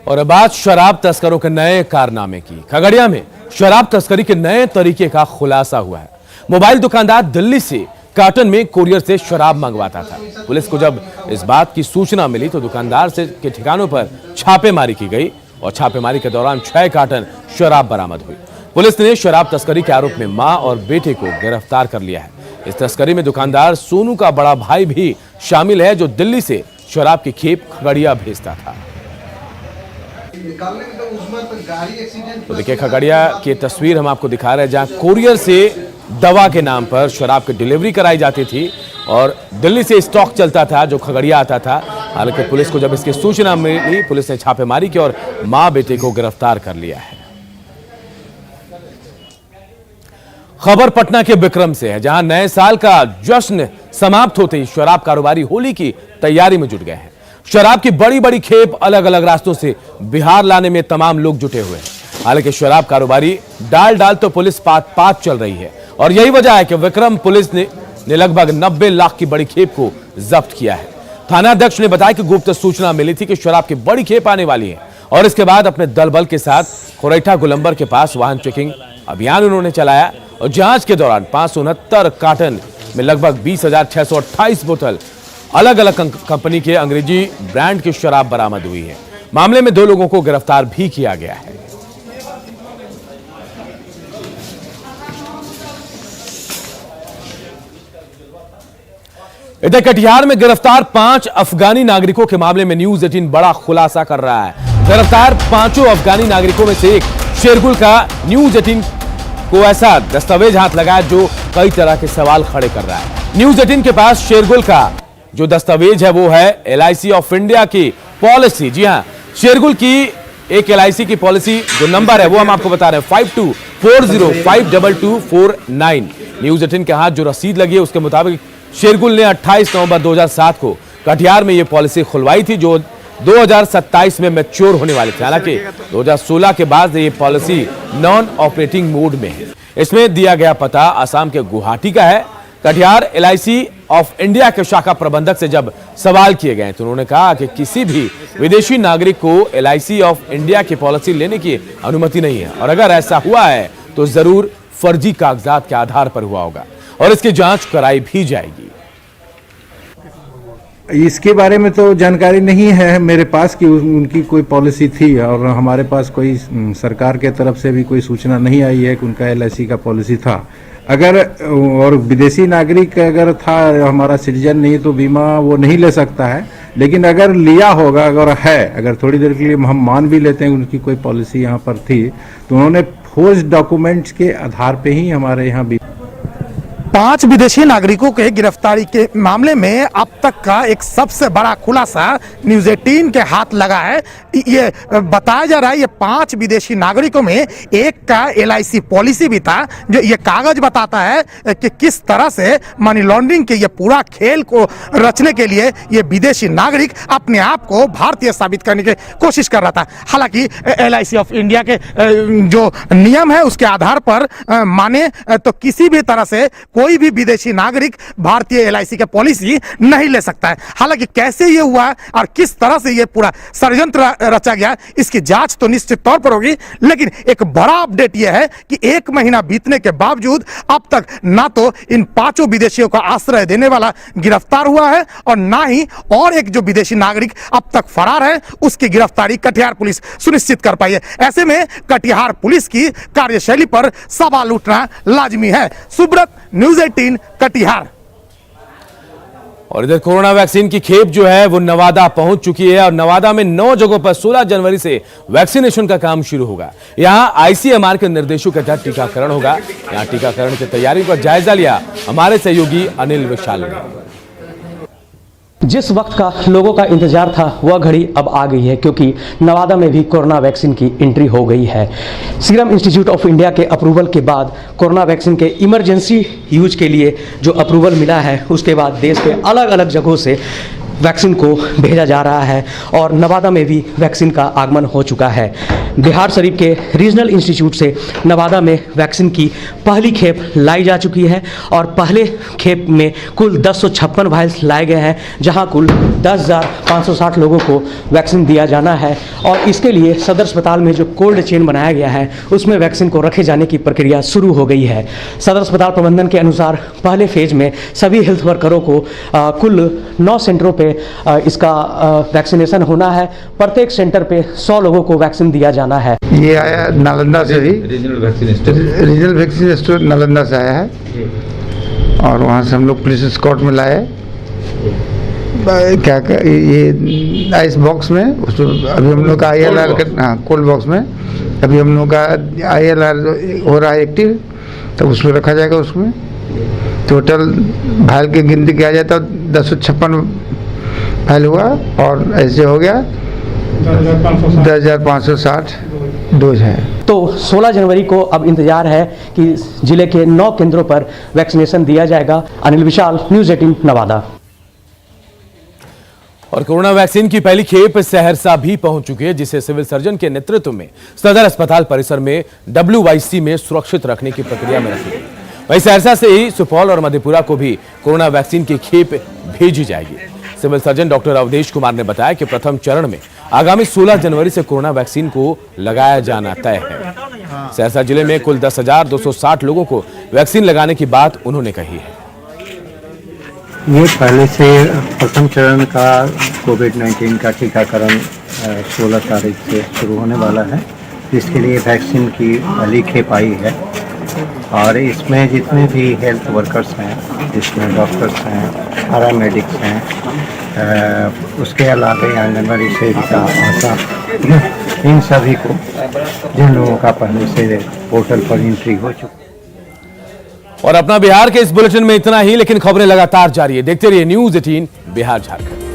और अब आज शराब तस्करों के नए कारनामे की। खगड़िया में शराब तस्करी के नए तरीके का खुलासा हुआ है। मोबाइल दुकानदार दिल्ली से कार्टन में कोरियर से शराब मंगवाता था। पुलिस को जब इस बात की सूचना मिली तो दुकानदार के ठिकानों पर छापेमारी की गई और छापेमारी के दौरान 6 कार्टन शराब बरामद हुई। पुलिस ने शराब तस्करी के आरोप में मां और बेटे को गिरफ्तार कर लिया है। इस तस्करी में दुकानदार सोनू का बड़ा भाई भी शामिल है, जो दिल्ली से शराब की खेप खगड़िया भेजता था। तो देखिए खगड़िया की तस्वीर हम आपको दिखा रहे हैं, जहां कोरियर से दवा के नाम पर शराब की डिलीवरी कराई जाती थी और दिल्ली से स्टॉक चलता था जो खगड़िया आता था। हालांकि पुलिस को जब इसकी सूचना मिली, पुलिस ने छापेमारी की और मां बेटे को गिरफ्तार कर लिया है। खबर पटना के बिक्रम से है, जहां नए साल का जश्न समाप्त होते ही शराब कारोबारी होली की तैयारी में जुट गए हैं। शराब की बड़ी बड़ी खेप अलग अलग रास्तों से बिहार लाने में तमाम लोग जुटे हुए हैं। हालांकि शराब कारोबारी डाल तो पुलिस पात चल रही है और यही वजह है कि विक्रम पुलिस ने लगभग 90 लाख की बड़ी खेप को जब्त किया है। थानाध्यक्ष ने बताया कि गुप्त सूचना मिली थी कि शराब की बड़ी खेप आने वाली है और इसके बाद अपने दल बल के साथ खुरैठा गोलंबर के पास वाहन चेकिंग अभियान उन्होंने चलाया और जांच के दौरान 569 कार्टन में लगभग 20,628 बोतल अलग अलग कंपनी के अंग्रेजी ब्रांड की शराब बरामद हुई है। मामले में 2 लोगों को गिरफ्तार भी किया गया है। इधर कटिहार में गिरफ्तार 5 अफगानी नागरिकों के मामले में न्यूज 18 बड़ा खुलासा कर रहा है। गिरफ्तार 5 अफगानी नागरिकों में से एक शेरगुल का न्यूज 18 को ऐसा दस्तावेज हाथ लगा जो कई तरह के सवाल खड़े कर रहा है। न्यूज 18 के पास शेरगुल का जो दस्तावेज है वो है LIC ऑफ इंडिया की पॉलिसी। जी हां, शेरगुल की एक LIC की पॉलिसी जो नंबर है वो हम आपको बता रहे हैं 5240522449। न्यूज 18 के हाथ जो रसीद लगी है उसके मुताबिक शेरगुल ने 28 नवंबर 2007 को कटिहार में ये पॉलिसी खुलवाई थी जो 2027 में मैच्योर होने वाली थी। हालांकि 2016 के बाद ये पॉलिसी नॉन ऑपरेटिंग मोड में है। इसमें दिया गया पता असम के गुवाहाटी का है। कटिहार LIC ऑफ इंडिया के शाखा प्रबंधक से जब सवाल किए गए तो उन्होंने कहा कि किसी भी विदेशी नागरिक को LIC ऑफ इंडिया की पॉलिसी लेने की अनुमति नहीं है और अगर ऐसा हुआ है तो जरूर फर्जी कागजात के आधार पर हुआ होगा और इसकी जांच कराई भी जाएगी। इसके बारे में तो जानकारी नहीं है मेरे पास कि उनकी कोई पॉलिसी थी और हमारे पास कोई सरकार के तरफ से भी कोई सूचना नहीं आई है कि उनका LIC का पॉलिसी था। अगर और विदेशी नागरिक अगर था, हमारा सिटीजन नहीं, तो बीमा वो नहीं ले सकता है। लेकिन अगर लिया होगा, अगर थोड़ी देर के लिए हम मान भी लेते हैं उनकी कोई पॉलिसी यहाँ पर थी, तो उन्होंने फोर्ज डॉक्यूमेंट्स के आधार पे ही हमारे यहाँ 5 विदेशी नागरिकों के गिरफ्तारी के मामले में अब तक का एक सबसे बड़ा खुलासा न्यूज 18 के हाथ लगा है। ये बताया जा रहा है ये 5 विदेशी नागरिकों में एक का LIC पॉलिसी भी था, जो ये कागज बताता है कि किस तरह से मनी लॉन्ड्रिंग के ये पूरा खेल को रचने के लिए ये विदेशी नागरिक अपने आप को भारतीय साबित करने की कोशिश कर रहा था। हालांकि LIC ऑफ इंडिया के जो नियम है उसके आधार पर माने तो किसी भी तरह से कोई भी विदेशी नागरिक भारतीय LIC के पॉलिसी नहीं ले सकता है। हालांकि कैसे ये हुआ और किस तरह से ये पूरा षड्यंत्र रचा गया इसकी जांच तो निश्चित तौर पर होगी। लेकिन एक बड़ा अपडेट यह है कि 1 महीना बीतने के बावजूद अब तक ना तो इन 5 विदेशियों का आश्रय देने वाला गिरफ्तार हुआ है और ना ही और एक जो विदेशी नागरिक अब तक फरार है उसकी गिरफ्तारी कटिहार पुलिस सुनिश्चित कर पाई है। ऐसे में कटिहार पुलिस की कार्यशैली पर सवाल उठना लाजमी है। सुब्रत, न्यूज 18 कटिहार। और इधर कोरोना वैक्सीन की खेप जो है वो नवादा पहुंच चुकी है और नवादा में 9 जगहों पर 16 जनवरी से वैक्सीनेशन का काम शुरू होगा। यहां ICMR के निर्देशों के तहत टीकाकरण होगा। यहां टीकाकरण की तैयारी का जायजा लिया हमारे सहयोगी अनिल विशाल ने। जिस वक्त का लोगों का इंतजार था वह घड़ी अब आ गई है, क्योंकि नवादा में भी कोरोना वैक्सीन की एंट्री हो गई है। सीरम इंस्टीट्यूट ऑफ इंडिया के अप्रूवल के बाद कोरोना वैक्सीन के इमरजेंसी यूज के लिए जो अप्रूवल मिला है उसके बाद देश के अलग अलग जगहों से वैक्सीन को भेजा जा रहा है और नवादा में भी वैक्सीन का आगमन हो चुका है। बिहार शरीफ के रीजनल इंस्टीट्यूट से नवादा में वैक्सीन की पहली खेप लाई जा चुकी है और पहले खेप में कुल 1056 वायल्स लाए गए हैं, जहां कुल 10,560 लोगों को वैक्सीन दिया जाना है। और इसके लिए सदर अस्पताल में जो कोल्ड चेन बनाया गया है उसमें वैक्सीन को रखे जाने की प्रक्रिया शुरू हो गई है। सदर अस्पताल प्रबंधन के अनुसार पहले फेज में सभी हेल्थ वर्करों को कुल 9 सेंटरों पे इसका वैक्सीनेशन होना है। प्रत्येक सेंटर पे 100 लोगों को वैक्सीन दिया जाना है। ये आया नालंदा से ही, रीजनल वैक्सीन स्टोर नालंदा से आया है और वहाँ से हम लोग पुलिस स्कॉट में लाए। क्या ये आइस बॉक्स में उसमें अभी हम लोग का ILR हाँ कोल्ड बॉक्स में अभी हम लोग का ILR हो रहा है एक्टिव, तो उसमें रखा जाएगा। उसमें टोटल फाइल की गिनती किया जाए तो 1056 फाइल हुआ और ऐसे हो गया 10,560 डोज है। तो 16 जनवरी को अब इंतजार है कि जिले के 9 केंद्रों पर वैक्सीनेशन दिया जाएगा। अनिल विशाल, न्यूज़ 18 नवादा। और कोरोना वैक्सीन की पहली खेप सहरसा भी पहुंच चुकी है, जिसे सिविल सर्जन के नेतृत्व में सदर अस्पताल परिसर में WYC में सुरक्षित रखने की प्रक्रिया में रखी गई। वहीं सहरसा से ही सुपौल और मधेपुरा को भी कोरोना वैक्सीन की खेप भेजी जाएगी। Civil surgeon doctor Awadhesh Kumar ने बताया कि प्रथम चरण में आगामी 16 जनवरी से कोरोना वैक्सीन को लगाया जाना तय है। सहरसा जिले में कुल 10,260 लोगों को वैक्सीन लगाने की बात उन्होंने कही है। ये पहले से प्रथम चरण का कोविड-19 का टीकाकरण 16 तारीख से शुरू होने वाला है, जिसके लिए वैक्सीन की पहली खेप आई है। और इसमें जितने भी हेल्थ वर्कर्स हैं, जिसमें डॉक्टर्स हैं, पैरामेडिक्स हैं, उसके अलावा आंगनबाड़ी सेविका, आशा, इन सभी को जिन लोगों का पहले से पोर्टल पर एंट्री हो चुकी। और अपना बिहार के इस बुलेटिन में इतना ही, लेकिन खबरें लगातार जारी है। देखते रहिए न्यूज़ 18 बिहार झारखंड।